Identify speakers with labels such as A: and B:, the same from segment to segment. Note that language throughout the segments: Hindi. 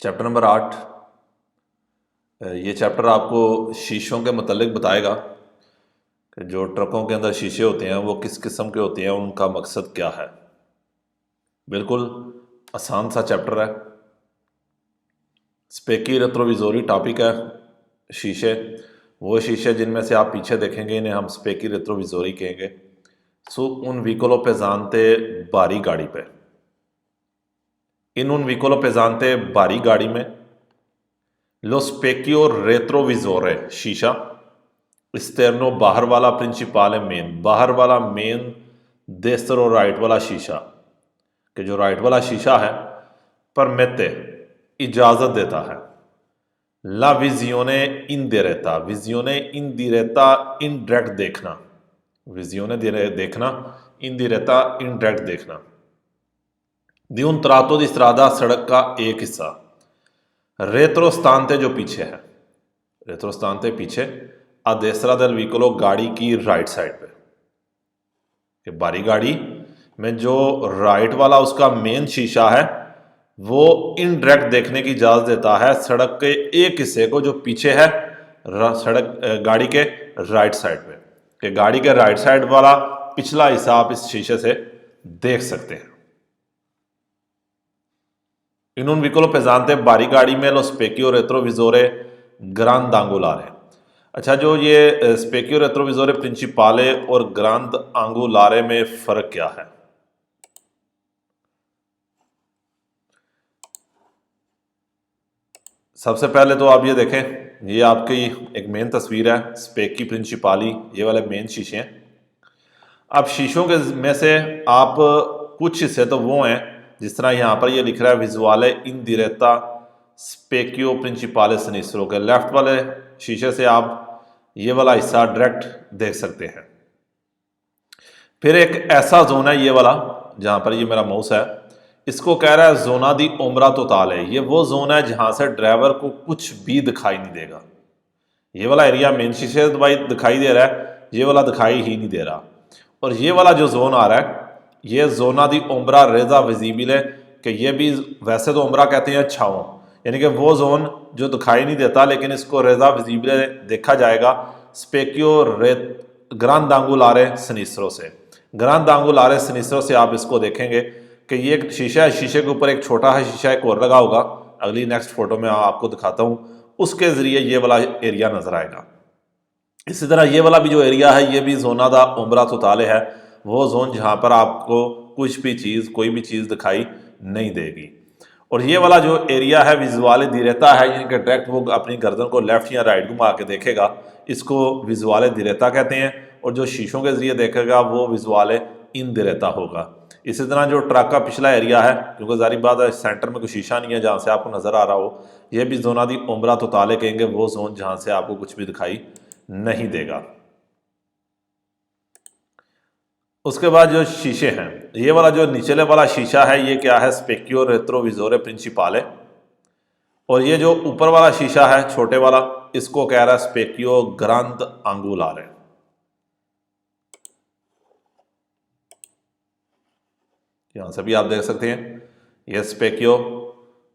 A: Chapter number 8। ये चैप्टर आपको शीशों के मतलब बताएगा कि जो ट्रकों के अंदर शीशे होते हैं वो किस किस्म के होते हैं, उनका मकसद क्या है। बिल्कुल आसान सा चैप्टर है। स्पेकी रेट्रोविजोरी टॉपिक है। शीशे, वो शीशे जिनमें से आप पीछे देखेंगे इन्हें हम स्पेकी रेट्रोविजोरी कहेंगे। सो उन व्हीकलों पे जानते बारी गाड़ी पे, इन उन व्हीकलों पे जानते बारी गाड़ी में lo specchio retrovisore शीशा, एक्सटर्नो बाहर वाला, प्रिंसिपाले मेन बाहर वाला, मेन देस्तरो राइट वाला शीशा, कि जो राइट वाला शीशा है परमेते इजाजत देता है, ला विजियोने इंदिरेता, विजियोने इंदिरेता इनडायरेक्ट देखना, विजियोने देखना, इंदिरेता इनडायरेक्ट देखना, दी उन त्रातो दी स्त्रादा सड़क का एक हिस्सा, रेत्रोस्तांते जो पीछे है, रेत्रोस्तांते पीछे, अदेसरा दल व्हीकलो गाड़ी की राइट साइड पे, कि बारी गाड़ी में जो राइट वाला उसका मेन शीशा है वो इनडायरेक्ट देखने की इजाजत देता है सड़क के एक हिस्से को जो पीछे है सड़क गाड़ी के राइट साइड पे, कि गाड़ी के राइट साइड वाला पिछला हिस्सा आप इस शीशे से देख सकते हैं। इन उन व्हीकलों पे जानते बारी गाड़ी में लो स्पेक्यो रेट्रोविजोरे ग्रांद आंगुलारे। अच्छा, जो ये स्पेक्यो रेट्रोविजोरे प्रिंसिपाले और ग्रांद आंगुलारे में फर्क क्या है? सबसे पहले तो आप ये देखें, ये आपकी एक मेन तस्वीर है स्पेकी प्रिंसिपाली, ये वाले मेन शीशे हैं। अब शीशों के में से आप कुछ हिस्से तो वो हैं जिस तरह यहाँ पर ये लिख रहा है विजुआले इन दिरेता स्पेक्यो प्रिंसिपाले सनिस्रो, के लेफ्ट वाले शीशे से आप ये वाला हिस्सा डायरेक्ट देख सकते हैं। फिर एक ऐसा जोन है ये वाला जहां पर ये मेरा माउस है, इसको कह रहा है जोना दी उम्रा तो ताल है। ये वो जोन है जहां से ड्राइवर को कुछ भी दिखाई नहीं देगा। ये वाला एरिया मेन शीशे से दिखाई दे रहा है, ये वाला दिखाई ही नहीं दे रहा। और ये वाला जो जोन आ रहा है ये जोना दी उम्रा रेजा विजिबल है, कि ये भी वैसे तो उम्रा कहते हैं छाओं, यानी कि वो जोन जो दिखाई नहीं देता लेकिन इसको रेजा विजिबल देखा जाएगा स्पेक्यो ग्रांद आंगुलारे सिनिस्ट्रो से। ग्रांद आंगुलारे सिनिस्ट्रो से आप इसको देखेंगे कि ये एक शीशा है, शीशे के ऊपर एक छोटा है शीशा एक और लगा होगा, अगली नेक्स्ट फोटो में आपको दिखाता हूं, उसके जरिए ये वाला एरिया नजर आएगा। इसी तरह ये वाला भी जो एरिया है ये भी जोना दा उम्रा तो ताले है, वो जोन जहां पर आपको कुछ भी चीज कोई भी चीज दिखाई नहीं देगी। और ये वाला जो एरिया है विजुअल दिरेता है, यानी कि डायरेक्ट वो अपनी गर्दन को लेफ्ट या राइट घुमा के देखेगा, इसको विजुअल दिरेता कहते हैं। और जो शीशों के जरिए देखेगा वो विजुअल इन दिरेता होगा। इसी तरह जो ट्रक का पिछला एरिया है, क्योंकि जारी बात है सेंटर में कोई शीशा नहीं है जहाँ से आपको नजर आ रहा हो, यह भी जोना दी उम्रा तो ताले कहेंगे, वो जोन जहां से आपको कुछ भी दिखाई नहीं देगा। उसके बाद जो शीशे हैं, ये वाला जो निचले वाला शीशा है ये क्या है, स्पेक्यो रेट्रोविजोरे प्रिंसिपाले। और ये जो ऊपर वाला शीशा है छोटे वाला, इसको कह रहा है स्पेक्यो ग्रांद आंगुलारे। यहां से भी आप देख सकते हैं ये स्पेक्यो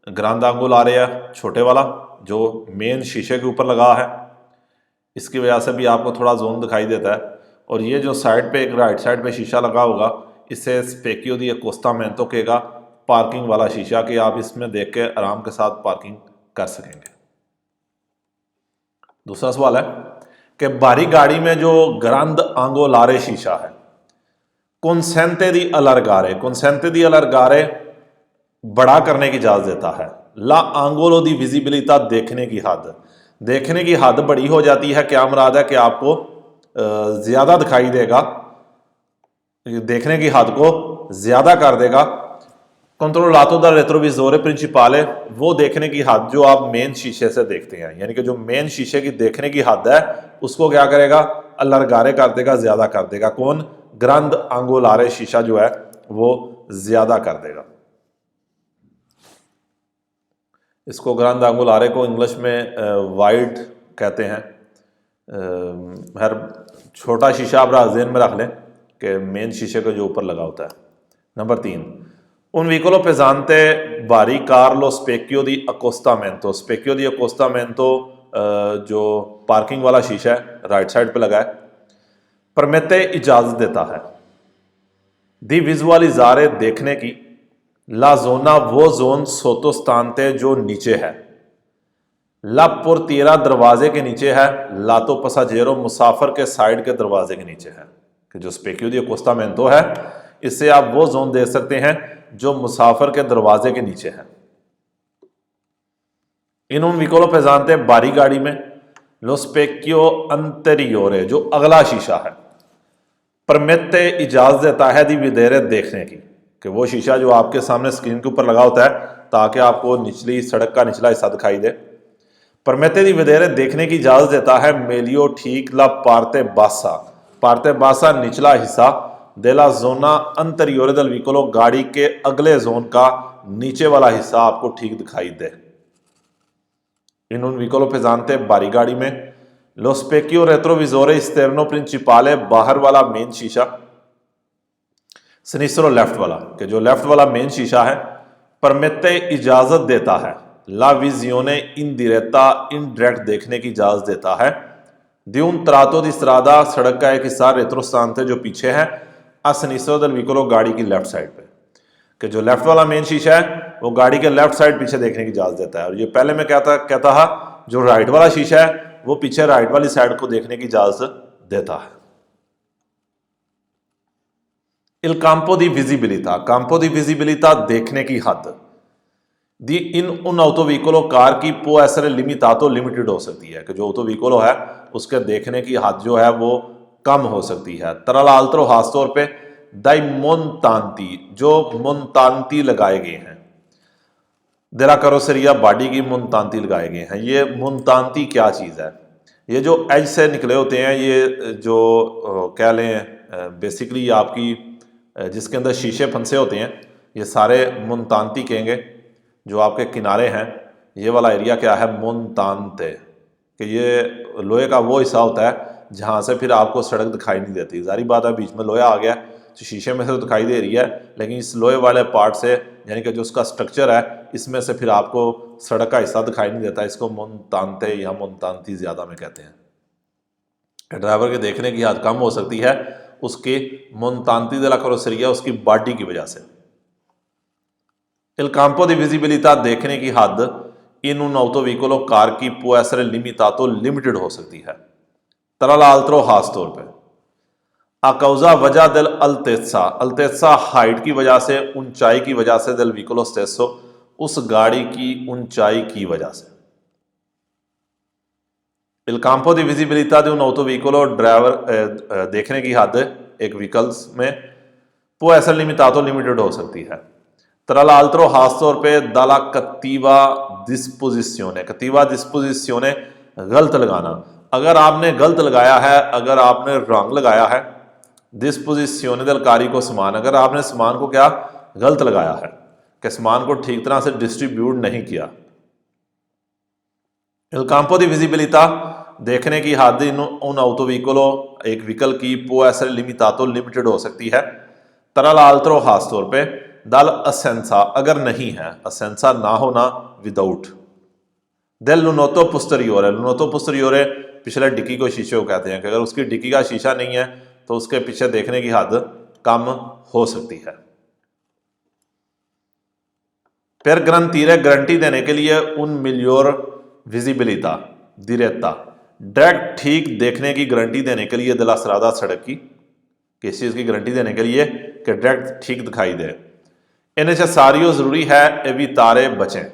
A: ग्रांद आंगुलारे है, छोटे वाला जो मेन शीशे के ऊपर लगा है, इसकी वजह से भी आपको थोड़ा जोन दिखाई देता है। और ये जो साइड पे एक राइट साइड पे शीशा लगा होगा, इसे स्पेक्यो दी कोस्टा मेंतो कहेगा, पार्किंग वाला शीशा, कि आप इसमें देख के आराम के साथ पार्किंग कर सकेंगे। दूसरा सवाल है कि बारी गाड़ी में जो ग्रांद आंगोलारे शीशा है, consente di allargare, consente di allargare बड़ा करने की इजाजत देता है, ला आंगोलो दी विजिबिलिटा देखने की हद, देखने की हद बड़ी हो जाती है। क्या मुराद है कि आपको ज्यादा दिखाई देगा, देखने की हद को ज्यादा कर देगा। कंट्रोलातो दा रेट्रोविजोरे प्रिंसिपाले, वो देखने की हद जो आप मेन शीशे से देखते हैं, यानी कि जो मेन शीशे की देखने की हद है उसको क्या करेगा, अलरगारे कर देगा, ज्यादा कर देगा। कौन? ग्रांद आंगुलारे शीशा जो है वो ज्यादा कर देगा। इसको ग्रांद आंगुलारे को इंग्लिश में वाइड कहते हैं। हर छोटा शीशा आप जहन में रख लें कि मेन शीशे के जो ऊपर लगा होता है। Number 3, Un vicolo pesante vari car lo specchio di accostamento, specchio di accostamento जो पार्किंग वाला शीशा है राइट साइड पे लगा है, परमेते इजाजत देता है दी विजुअलिजारे देखने की, ला जोना वो जोन सोतोस्तानते जो नीचे है, ला पुरतीरा दरवाजे के नीचे है, ला तो पसाजेरो मुसाफर के साइड के दरवाजे के नीचे है। कि जो स्पेक्यू दी अकोस्टामेंटो है इससे आप वो जोन दे सकते हैं जो मुसाफर के दरवाजे के नीचे है। इन उन विकोलो पेजानते बारी गाड़ी में लो स्पेक्यो अंतरियोरे जो अगला शीशा है, परमेते इजाजत देता है दी विदेरे देखने की, कि वो शीशा जो आपके सामने स्क्रीन के ऊपर लगा होता है ताकि आपको निचली सड़क का निचला हिस्सा दिखाई दे, परमेते दी विदेरे देखने की इजाजत देता है मेलियो ठीक ला पार्ते बासा निचला हिस्सा देला जोना अंतरियोरे दल विकोलो गाड़ी के अगले जोन का नीचे वाला हिस्सा आपको ठीक दिखाई दे। इन उन विकोलो पे जानते बारी गाड़ी में लो स्पेक्यो रेट्रोविजोरे स्टेरनो प्रिंसिपाले बाहर वाला मेन शीशा, सिनिस्ट्रो लेफ्ट वाला, कि जो लेफ्ट वाला मेन शीशा है परमेते इजाजत देता है ला विजियोने इंडिरेक्टा इनडायरेक्ट देखने की इजाजत देता है द्यून त्रातो दी स्त्रादा सड़क का एक हिस्सा रेत्रोस्तानते जो पीछे है असनिस्ट्रो दल विकोलो गाड़ी की लेफ्ट साइड पे, कि जो लेफ्ट वाला मेन शीशा है वो गाड़ी के लेफ्ट साइड पीछे देखने की इजाजत देता है। और ये पहले मैं कहता था जो राइट वाला शीशा है वो पीछे राइट वाली साइड को देखने की इजाजत देता है। इल कांपो दी विजिबिलिटा, कांपो दी विजिबिलिटा देखने की हद दी इन उन ऑटो व्हीकलो कार की पो एसरे लिमिटातो लिमिटेड हो सकती है, कि जो ऑटो व्हीकलो है उसके देखने की हद जो है वो कम हो सकती है। तरल आल्त्रो खासतौर पे दाई मोनतांती जो मोनतांती लगाए गए हैं, देरा करोसरिया बॉडी की मुनतांती लगाए गए हैं। ये मुनतांती क्या चीज़ है? ये जो एज से निकले होते हैं, ये जो कह लें बेसिकली आपकी जिसके अंदर शीशे फंसे होते हैं, ये सारे मुनतांती कहेंगे। जो आपके किनारे हैं ये वाला एरिया क्या है? मुनतांते, कि ये लोहे का वो हिस्सा होता है जहाँ से फिर आपको सड़क दिखाई नहीं देती। जारी बात है बीच में लोहा आ गया तो शीशे में से तो दिखाई दे रही है, लेकिन इस लोहे वाले पार्ट से यानी कि जो उसका स्ट्रक्चर है इसमें से फिर आपको सड़क का हिस्सा दिखाई नहीं देता। इसको मुनतांते या मुनतांती ज़्यादा में कहते हैं। ड्राइवर के देखने की हद कम हो सकती है उसकी मुनतांती दella carrozzeria उसकी बॉडी की वजह से। Il campo di visibilità देखने की हद इन उन ऑटोव्हीकलो कार की può essere limitato लिमिटेड हो सकती है। tra l'altro खास तौर पे अकौजा वजह दिल अल्तेसा हाइट की वजह से, ऊंचाई की वजह से, दिल व्हीकलो स्टेसो उस गाड़ी की ऊंचाई की वजह से। Il campo di visibilità di un autovicolo driver देखने की हद एक व्हीकल्स में può essere limitato लिमिटेड हो सकती है। tra l'altro खास तौर पे dalla cattiva disposizione गलत लगाना। अगर आपने गलत लगाया है, अगर आपने रॉन्ग लगाया है, डिस्पोजिशियोने del carico सामान, अगर आपने सामान को क्या गलत लगाया है कि सामान को ठीक तरह से डिस्ट्रीब्यूट नहीं किया। Il campo di visibilità देखने की हद उन ऑटोव्हीकलो एक व्हीकल की può essere limitato लिमिटेड हो सकती है। tra l'altro खास तौर पे दल असेंसा अगर नहीं है, असेंसा ना होना विदाउट, del lunotto posteriore पिछले डिक्की को शीशे को कहते हैं कि अगर उसकी डिक्की का शीशा नहीं है तो उसके पीछे देखने की हद कम हो सकती है। फिर गारंटी देने के लिए उन मिलियोर विजिबिलिटा दिरेता डायरेक्ट ठीक देखने की गारंटी देने के लिए दिला सरादा सड़क की किस चीज़ की गारंटी देने के लिए कि डायरेक्ट ठीक दिखाई दे। इन्हें सारियों जरूरी है एवी तारे बचें,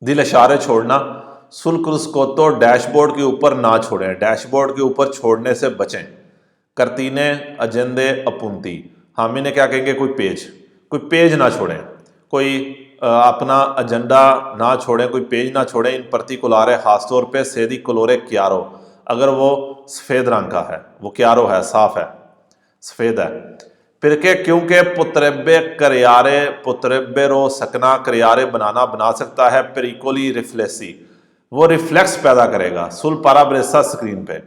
A: दिल इशारे छोड़ना, सुलक्रुस्कोतो डैशबोर्ड के ऊपर ना छोड़ें, डैशबोर्ड के ऊपर छोड़ने से बचें। करतीने अजेंदे अपुंती, हम इन्हें क्या कहेंगे? कोई पेज ना छोड़ें, कोई अपना एजेंडा ना छोड़ें, कोई पेज ना छोड़ें। इन पर्टिकुलारे खासतौर पे सेदी कलोरे क्यारो, अगर वो सफ़ेद रंग का है, वो क्यारो है, साफ है, सफ़ेद है। फिर के क्योंकि पुत्रेबे रो सकना क्रियारे बनाना बना सकता है। पेरिकोली रिफ्लेक्सी, वो रिफ्लेक्स पैदा करेगा। सुल पाराब्रेसा स्क्रीन पे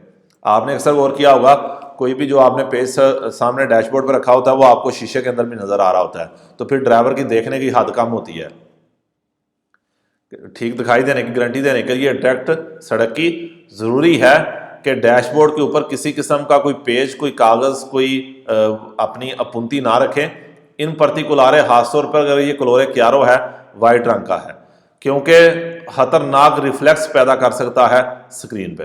A: आपने अक्सर गौर किया होगा कोई भी जो आपने पेज सामने डैशबोर्ड पर रखा होता है वो आपको शीशे के अंदर भी नजर आ रहा होता है, तो फिर ड्राइवर की देखने की हद कम होती है। ठीक दिखाई देने की गारंटी देने के लिए डायरेक्ट सड़क की जरूरी है कि डैशबोर्ड के ऊपर किसी किस्म का कोई पेज, कोई कागज, कोई अपनी अपुंती ना रखें। इन पर्टिकुलर खासतौर पर अगर ये क्लोरे क्यारो है, वाइट रंग का है, क्योंकि खतरनाक रिफ्लेक्स पैदा कर सकता है स्क्रीन पे।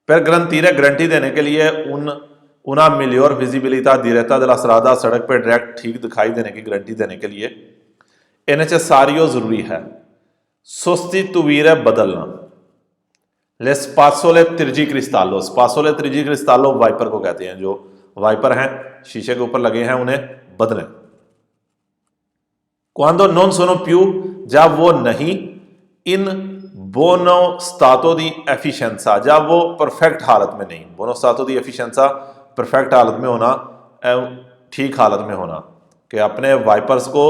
A: Per garantire गारंटी देने के लिए una miglior visibilità diretta della strada, सड़क पे डायरेक्ट ठीक दिखाई देने की गारंटी देने के लिए è necessario जरूरी है sostituire बदलना le spazzole tergicristallo। spazzole tergicristallo wiper को कहते हैं, जो वाइपर हैं शीशे के ऊपर लगे हैं उन्हें बदलें। quando non sono più, जब वो नहीं, इन बोनो स्टातो दी एफिशिएंसा, जब वो परफेक्ट हालत में नहीं। बोनो स्टातो दी एफिशिएंसा परफेक्ट हालत में होना, ठीक हालत में होना, कि अपने वाइपर्स को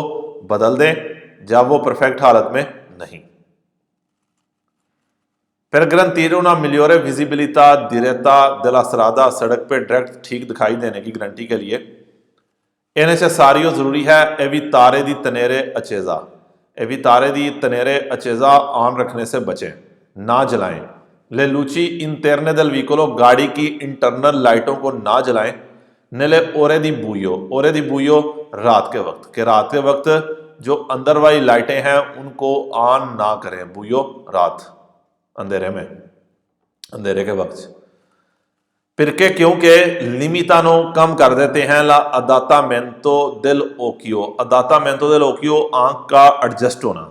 A: बदल दें जब वो परफेक्ट हालत में नहीं। Per garantire una migliore visibilità diretta della strada, सड़क पे डायरेक्ट ठीक दिखाई देने की गारंटी के लिए è necessario जरूरी है evitare di tenere accesa, evitare di tenere accesa on रखने से बचें, ना जलाएं। ले लुची इंटरने del vicolo, गाड़ी की इंटरनल लाइटों को ना जलाएं। नले ओरे दी बुयो, ओरे दी बुयो रात के वक्त, के रात के वक्त जो अंदर वाली लाइटें हैं उनको ऑन ना करें। बुयो रात, अंधेरे में, अंधेरे के वक्त। Perché क्योंकि लिमिटानो कम कर देते हैं ला अदातामेंटो del occhio, अदातामेंटो del occhio आंख का एडजस्ट होना,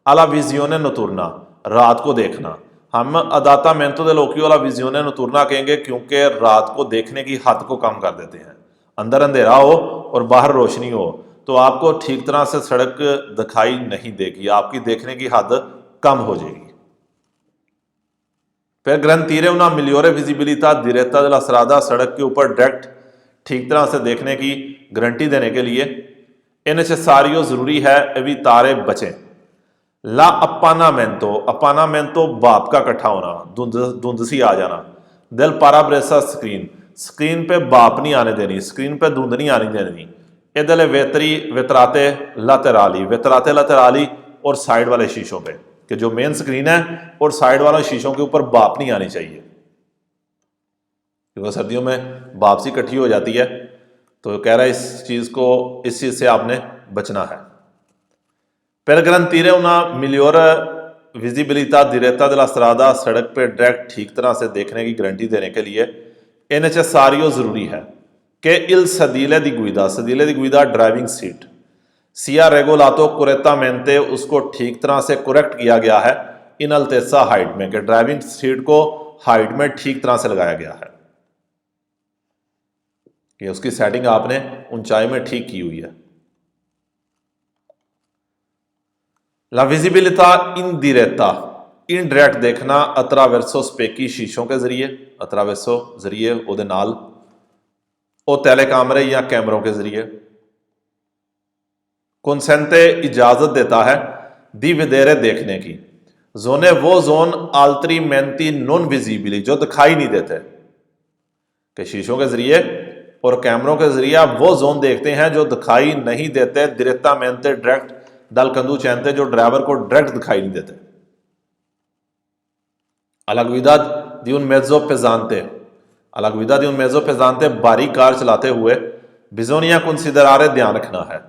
A: अला विजियोने नोटुर्ना रात को देखना। हम अदातामेंटो del occhio अला विजियोने नोटुर्ना कहेंगे क्योंकि रात को देखने की हद को कम कर देते हैं। अंदर अंधेरा हो और बाहर रोशनी हो तो आपको ठीक तरह से सड़क दिखाई नहीं देगी, आपकी देखने की हद कम हो जाएगी। Per garantire una migliore visibilità diretta della strada, सड़क के ऊपर डायरेक्ट ठीक तरह से देखने की गारंटी देने के लिए è necessario जरूरी है evitare बचें ला appanamento, appanamento बाप का इकट्ठा होना, धुंध सी आ जाना। del parabrezza स्क्रीन, स्क्रीन पे बाप नहीं आने देनी, स्क्रीन पे धुंध नहीं आने देनी। e delle vetrate laterali, vetrate laterali और साइड वाले शीशों पे, कि जो मेन स्क्रीन है और साइड वाले शीशों के ऊपर बाप नहीं आनी चाहिए, क्योंकि सर्दियों में बाप सी इकट्ठी हो जाती है। तो कह रहा है इस चीज से आपने बचना है। Per garantire una migliore visibilità diretta della strada, सड़क पे डायरेक्ट ठीक तरह से देखने की गारंटी देने के लिए è necessario जरूरी है कि il sedile di guida driving seat सिया रेगोलातो कुरेतामेंटे, उसको ठीक तरह से करेक्ट किया गया है इन अल्तेसा हाइट में, कि ड्राइविंग सीट को हाइट में ठीक तरह से लगाया गया है, कि उसकी सेटिंग आपने ऊंचाई में ठीक की हुई है। ला विजिबिलिटा इंडिरेक्टा, इनडायरेक्ट देखना अत्रावेर्सो स्पेकी, शीशों के जरिए, अत्रावेर्सो जरिए ओदे नाल, ओ टेलीकामरे या कैमरों के जरिए। कंसेंटे इजाजत देता है दी विदेरे देखने की, जोने वो जोन आल्तरी मेंटी नॉन विजिबिली, जो दिखाई नहीं देते, कि शीशों के जरिए और कैमरों के जरिए आप वो जोन देखते हैं जो दिखाई नहीं देते direttamente डायरेक्ट दल कंदुचेंटे, जो ड्राइवर को डायरेक्ट दिखाई नहीं देते। alla guida di un mezzo pesante, alla guida di un mezzo pesante, भारी कार चलाते हुए bisogna considerare, ध्यान रखना है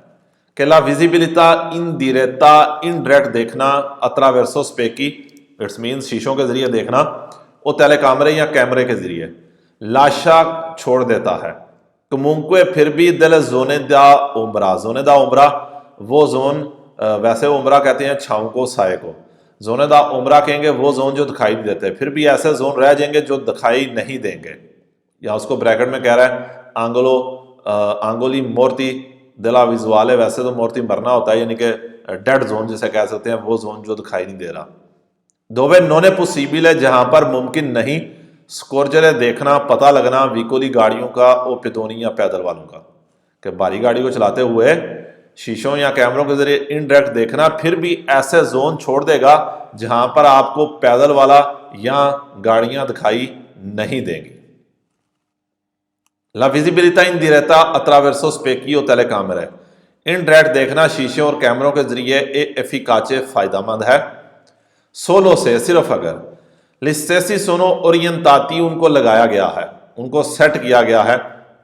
A: कि ला विजिबिलिटा इंडिरेक्टा, इनडायरेक्ट देखना अत्रावेर्सो स्पेकी, इट्स मीन शीशों के जरिए देखना, वो टेलीकामरे या कैमरे के जरिए लाशा छोड़ देता है। comunque फिर भी दल जोने दा उम्रा, जोने दा उम्रा वो जोन, वैसे उम्रा कहते हैं छाँव को, साए को, जोने दा उम्रा कहेंगे वो जोन जो दिखाई नहीं देते। फिर भी ऐसे जोन रह जाएंगे जो दिखाई नहीं देंगे, या उसको ब्रैकेट में कह रहा है आंगोली मोर्ती दला विजुअल है, वैसे तो मोर्ती मरना होता है, यानी कि डेड जोन जिसे कह सकते हैं, वो जोन जो दिखाई नहीं दे रहा। दोवे नोने पॉसिबल है, जहां पर मुमकिन नहीं स्कोर्जरे देखना, पता लगना विकोली गाड़ियों का और पितोनी या पैदल वालों का, कि भारी गाड़ी को चलाते हुए शीशों या कैमरों के जरिए इनडायरेक्ट देखना, फिर भी ऐसे जोन छोड़ देगा जहां पर आपको पैदल वाला या गाड़ियां दिखाई नहीं देंगी। La visibilità indiretta attraverso specchi o telecamere। Indirect देखना शीशे और कैमरों के जरिए एफिकाचे फायदेमंद है। सोलो से सिर्फ अगर gli stessi sono orientati उनको लगाया गया है, उनको सेट किया गया है,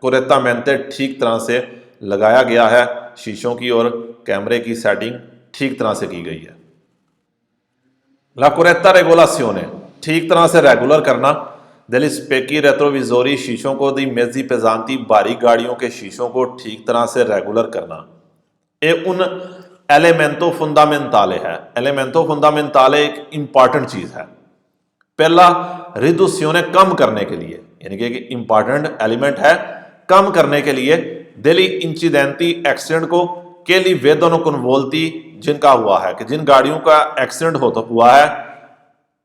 A: correttamente ठीक तरह से लगाया गया है, शीशों की और कैमरे की सेटिंग ठीक तरह से की गई है। La corretta regolazione ठीक तरह से रेगुलर करना degli specchi retrovisori शीशों को दी मेजी पेजांती बारीक गाड़ियों के शीशों को ठीक तरह से रेगुलर करना। ये उन एलिमेंटो फंडामेंटाले है। एलिमेंटो फंडामेंटाले एक इंपॉर्टेंट चीज है। पहला रिड्यूसियोने कम करने के लिए, यानी कि एक इंपॉर्टेंट एलिमेंट है कम करने के लिए डेली इंसिडेंटी एक्सीडेंट को के लिए वे दोनों कन्वोल्टी जिनका हुआ है कि जिन गाड़ियों का एक्सीडेंट हुआ है,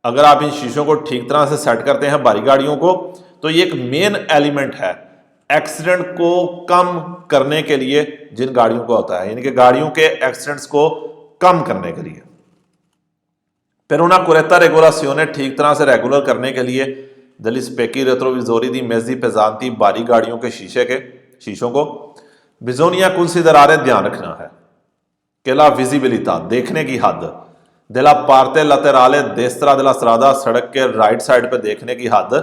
A: अगर आप इन शीशों को ठीक तरह से सेट करते हैं भारी गाड़ियों को, तो ये एक मेन एलिमेंट है एक्सीडेंट को कम करने के लिए जिन गाड़ियों को होता है, यानी कि गाड़ियों के एक्सीडेंट्स को कम करने के लिए। फिर उन्हें कुरेता रेगुलासियोने ठीक तरह से रेगुलर करने के लिए दली स्पेकी रेट्रोविजोरी दी मेजी पेजांती बारी गाड़ियों के शीशों को बिजोनिया कंसिडरारे ध्यान रखना है। केला विजिबिलिटा देखने की हद, दिला पार्ते लतेराले देस्त्रा दिला स्रादा सड़क के राइट साइड पे देखने की हद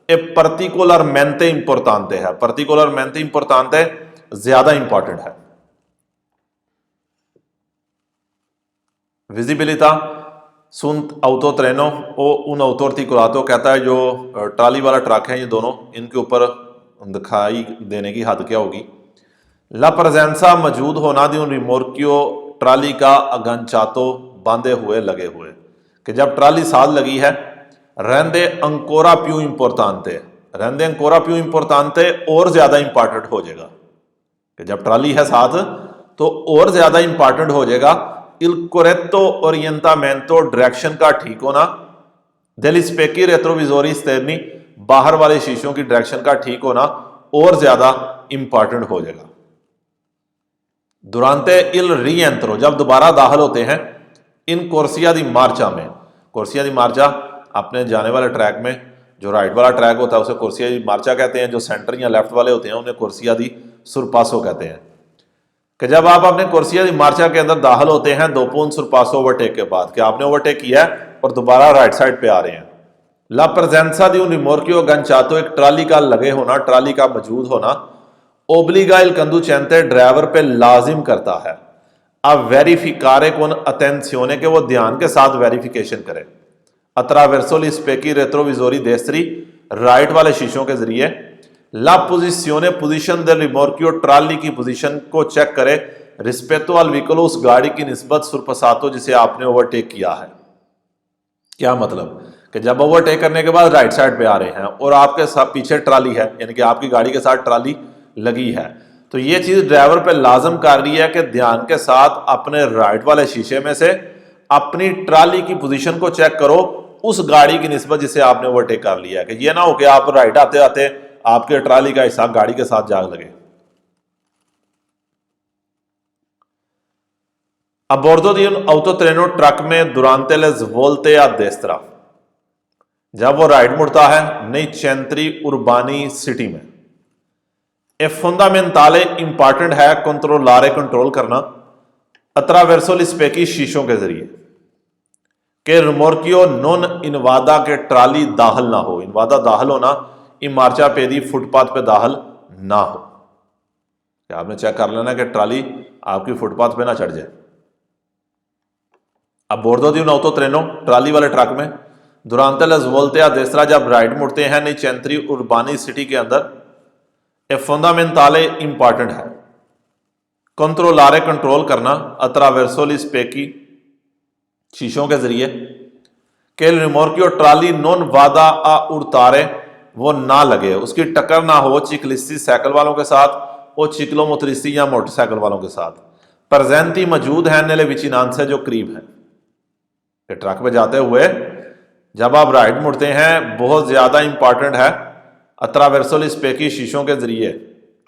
A: ए पर्टिकुलरमेंटे इंपोर्टेंटे है। पर्टिकुलरमेंटे इंपोर्टेंटे ज्यादा इंपॉर्टेंट है। विजिबिलिटा सुन auto treno o un auto articolato कहता है जो ट्राली वाला ट्रक है, ये दोनों इनके ऊपर दिखाई देने की हद क्या होगी। ला presenza मौजूद होना दी उन रिमोर्कियो ट्राली का अगंचातो बांधे हुए लगे हुए, कि जब ट्राली साथ लगी है रेंदे अंकोरा प्यू इंपोर्टेंटे, रेंदे अंकोरा प्यू इंपोर्टेंटे और ज्यादा इंपॉर्टेंट हो जाएगा, कि जब ट्राली है साथ तो और ज्यादा इंपॉर्टेंट हो जाएगा। il corretto orientamento डायरेक्शन का ठीक होना, degli specchi retrovisori esterni बाहर वाले शीशों की डायरेक्शन का ठीक होना और ज्यादा इंपॉर्टेंट हो जाएगा। दुरांते il rientro जब दोबारा दाखिल होते हैं इन कोर्सिया दी मार्चा में, कोर्सिया दी मार्चा अपने जाने वाले ट्रैक में जो राइट वाला ट्रैक होता है उसे कोर्सिया दी मार्चा कहते हैं, जो सेंटर या लेफ्ट वाले होते हैं उन्हें कोर्सिया दी सुरपासो कहते हैं। कि जब आप अपने कोर्सिया दी मार्चा के अंदर दाखिल होते हैं दोपून सुरपासो ओवरटेक के बाद, कि आपने ओवरटेक किया है और दोबारा राइट साइड पे आ रहे हैं। ला presenza di un rimorchio agganciato एक ट्राली का लगे होना, ट्राली का मौजूद होना obbliga il conducente ड्राइवर पे लाजिम करता है अब वेरिफिकारे con attenzione के वो ध्यान के साथ वेरिफिकेशन करे attraverso gli specchi retrovisori destri right वाले शीशों के जरिए ला पोजिशियोने पोजिशन del rimorchio ट्राली की पोजिशन को चेक करे रिस्पेक्टो al veicolo उस गाड़ी की निस्बत सुरपसातो जिसे आपने ओवरटेक किया है। क्या मतलब कि जब ओवरटेक करने के बाद राइट साइड पे आ रहे हैं और आपके साथ पीछे ट्राली है, यानी कि आपकी गाड़ी के साथ ट्राली लगी है, तो ये चीज ड्राइवर पे लाजम कर रही है कि ध्यान के साथ अपने राइट वाले शीशे में से अपनी ट्राली की पोजीशन को चेक करो उस गाड़ी की निस्बत जिसे आपने ओवरटेक कर लिया है, कि ये ना हो कि आप राइट आते आते आपके ट्राली का हिस्सा गाड़ी के साथ जाग लगे। A bordo di un autotreno truck में durante le svolte a destra जब वो राइट मुड़ता है नई चेंत्री उर्बानी सिटी में ए फंडामेंटाले इंपॉर्टेंट है कंट्रोलारे कंट्रोल करना अत्रावेर्सो gli specchi शीशों के जरिए के रिमोर्कियो नॉन इनवादा के ट्राली दाखिल ना हो, इनवादा दाखिल होना इन मार्चा पेदी फुटपाथ पे दाखिल ना हो। आपने चेक कर लेना कि ट्राली आपकी फुटपाथ पे ना चढ़ जाए। अब बोर्डो दी उन ट्रेनो ट्राली वाले ट्रक में दुरांते ले svolte a destra जब राइट मुड़ते हैं नई चेंत्री उर्बानी सिटी के अंदर ए फंडामेंटाले इंपॉर्टेंट है कंट्रोलारे कंट्रोल करना अत्रावेर्सो gli specchi शीशों के जरिए के रिमोर्कियो ट्राली नॉन वादा आ उड़तारे वो ना लगे, उसकी टक्कर ना हो चिकलिस्ती साइकिल वालों के साथ और चिकलो मोटरिस्ती या मोटरसाइकिल वालों के साथ प्रजेंटी मौजूद है नेले विचिनान से जो करीब है। कि ट्रक पे जाते हुए जब आप राइट मुड़ते हैं बहुत ज्यादा इंपॉर्टेंट है अत्रावेर्सो gli specchi शीशों के जरिए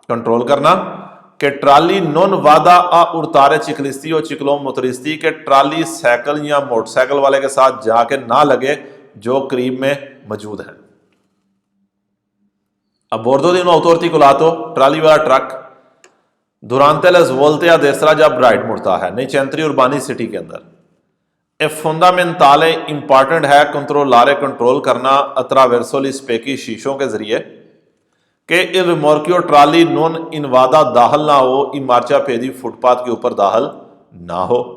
A: कंट्रोल करना कि ट्राली नॉन वादा आ उड़तारे चिकलिस्ती और चिकलो मोटरिस्ती के ट्राली साइकिल या मोटरसाइकिल वाले के साथ जाके ना लगे जो करीब में मौजूद है। A bordo di un autoarticolato, trolley वाला truck durante le svolte a destra जब राइट मुड़ता है नई centri urbani सिटी के अंदर, ए फंडामेंटाले इंपॉर्टेंट है कंट्रोलारे कंट्रोल करना अत्रावेर्सो ली स्पेकी शीशों के जरिए कि il rimorchio ट्राली नॉन इनवादा दाखिल ना हो, इन मार्चा पेदी फुटपाथ के ऊपर दाखिल ना हो।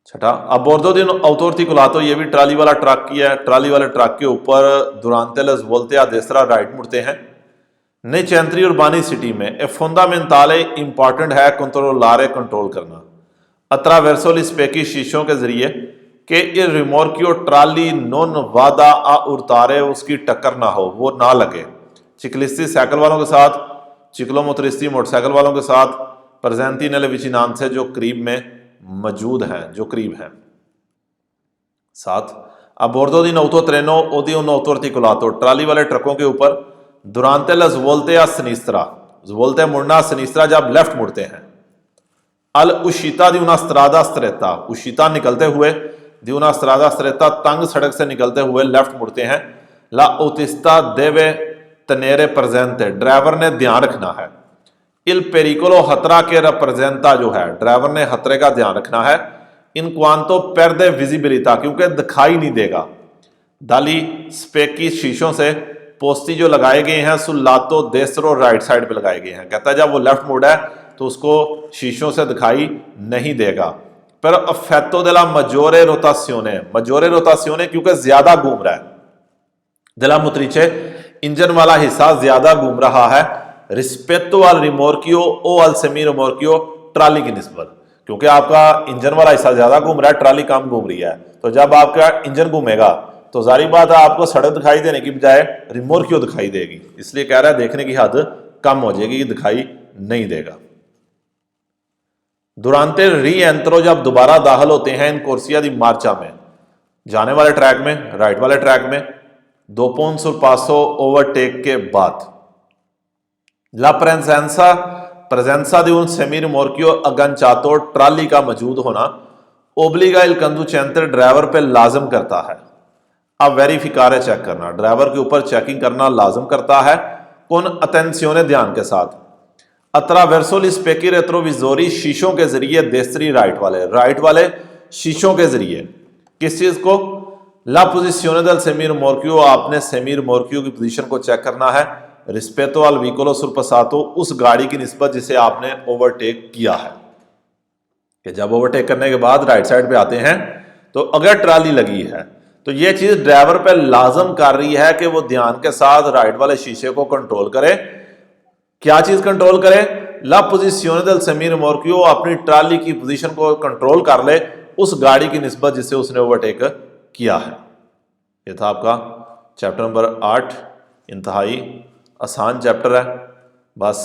A: छठा, अब बोर्दो दिन autoarticolato, ये भी ट्राली वाला ट्रक की है। ट्राली वाले ट्रक के ऊपर durante le svolte a destra right मुड़ते हैं नई centri urbani सिटी में, ए फंडामेंटाले इंपॉर्टेंट है कंट्रोलारे कंट्रोल करना अत्रावेर्सो ली स्पेकी शीशों के जरिए कि il rimorchio ट्राली नॉन वादा आ उतारे उसकी टक्कर ना हो, वो ना लगे चिकलिस्ती साइकिल वालों के साथ, चिक्लोमोतरिस्ती मोटरसाइकिल वालों के साथ, प्रेजेंटी नेले विचिनांसे जो करीब में मौजूद हैं, जो करीब है। साथ अब बोर्दो दी नौतो ट्रेनो ओदी उन autoarticolato, ट्राली वाले ट्रकों के ऊपर durante le svolte a sinistra, svolte मुड़ना सिनिस्त्रा जब लेफ्ट मुड़ते हैं, अल उशिता दी उना स्त्रादा स्त्रेता, उशिता निकलते हुए दी उना स्त्रादा स्त्रेता तंग सड़क से निकलते हुए लेफ्ट मुड़ते हैं। ला ओतिस्ता देवे तनेरे प्रेजेंटे, ड्राइवर ने ध्यान रखना है। इल पेरिकोलो खतरा के रिप्रेजेंटा, जो है ड्राइवर ने खतरे का ध्यान रखना है। इन क्वांतो पेरदे विजिबिलिटा, क्योंकि दिखाई नहीं देगा। दाली स्पेकी शीशों से पोस्ती जो लगाए गए हैं सुल्लातो देसरो राइट साइड पे लगाए गए हैं। कहता है जब वो लेफ्ट मुड़ा है तो उसको शीशों से दिखाई नहीं देगा। पर अफेक्टो देला मजोरे रोतासियोने क्योंकि ज्यादा घूम रहा है, दिला मुत्रीचे इंजन वाला हिस्सा ज्यादा घूम रहा है रिस्पेक्टो अल रिमोर्कियो ओ अल सेमी रिमोर्कियो, ट्राली की निस्बत, क्योंकि आपका इंजन वाला हिस्सा ज्यादा घूम रहा है, ट्राली कम घूम रही है। तो जब आपका इंजन घूमेगा तो जारी बात है आपको सड़क दिखाई देने की बजाय रिमोर्कियो दिखाई देगी, इसलिए कह रहा है देखने की हद कम हो जाएगी, दिखाई नहीं देगा। दुरांते रीएंट्रो, जब दोबारा दाखिल होते हैं इन कोर्सिया दी मार्चा में, जाने वाले ट्रैक में, राइट वाले ट्रैक में, दोपोन सुर पासो ओवरटेक के बाद, ला प्रेजेंसा दी उन सेमी रिमोर्कियो अगंचातो, ट्राली का मौजूद होना ओब्लिगा इल कंडुचेंटे, ड्राइवर पे लाजम करता है। अब वेरिफिकारे चेक करना, ड्राइवर के ऊपर चेकिंग करना लाजम करता है। कौन अटेंसियोने, ध्यान के साथ। अत्रावेर्सो ली स्पेकी रेट्रोविजोरी, शीशों के जरिए देस्त्री राइट वाले शीशों के जरिए किस चीज को, ला पोजिशियोने del सेमी रिमोर्कियो, आपने सेमी रिमोर्कियो की पोजीशन को चेक करना है रिस्पेटो अल व्हीकलो सुरपसातो, उस गाड़ी की निस्बत जिसे आपने ओवरटेक किया है। कि जब ओवरटेक करने के बाद राइट साइड पे आते हैं तो अगर ट्राली लगी है तो यह चीज ड्राइवर पे लाजम कर रही है कि वो ध्यान के साथ राइट वाले शीशे को कंट्रोल करे। क्या चीज कंट्रोल करे, ला पोजिशियोने del सेमी रिमोर्कियो, अपनी ट्राली की पोजीशन को कंट्रोल कर ले उस गाड़ी की निस्बत जिसे उसने ओवरटेक किया है। यह था आपका चैप्टर नंबर 8, इंतहाई आसान चैप्टर है। बस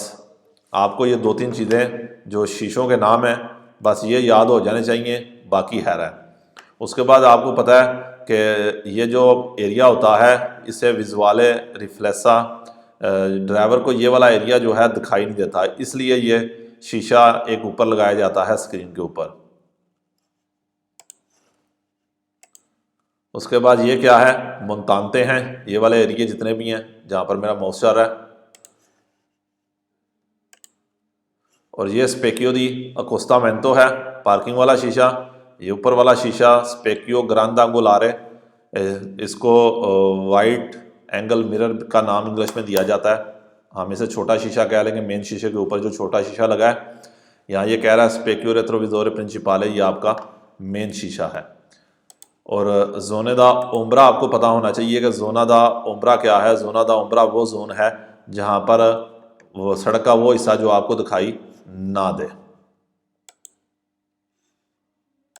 A: आपको ये 2-3 चीज़ें जो शीशों के नाम हैं बस ये याद हो जाने चाहिए, बाकी हैर है। उसके बाद आपको पता है कि ये जो एरिया होता है इसे विजुअले रिफ्लेक्सा, ड्राइवर को ये वाला एरिया जो है दिखाई नहीं देता, इसलिए ये शीशा एक ऊपर लगाया जाता है स्क्रीन के ऊपर। उसके बाद ये क्या है, मुंतानते हैं, ये वाले एरिया जितने भी हैं जहाँ पर मेरा माउस चल रहा है, और ये स्पेकियो दी अकोस्टामेंटो है, पार्किंग वाला शीशा। ये ऊपर वाला शीशा स्पेकियो ग्रांड एंगुलारे, इसको वाइट एंगल मिरर का नाम इंग्लिश में दिया जाता है। हम इसे छोटा शीशा कह लेंगे, मेन शीशे के ऊपर जो छोटा शीशा लगा है। यहाँ ये कह रहा है स्पेकियो रेट्रोविजोरे प्रिंसिपाले, ये आपका मेन शीशा है। और जोने दा ओम्ब्रा आपको पता होना चाहिए कि जोना दा ओम्ब्रा क्या है। जोना दा ओम्ब्रा वो जोन है जहाँ पर वो सड़क का वो हिस्सा जो आपको दिखाई ना दे।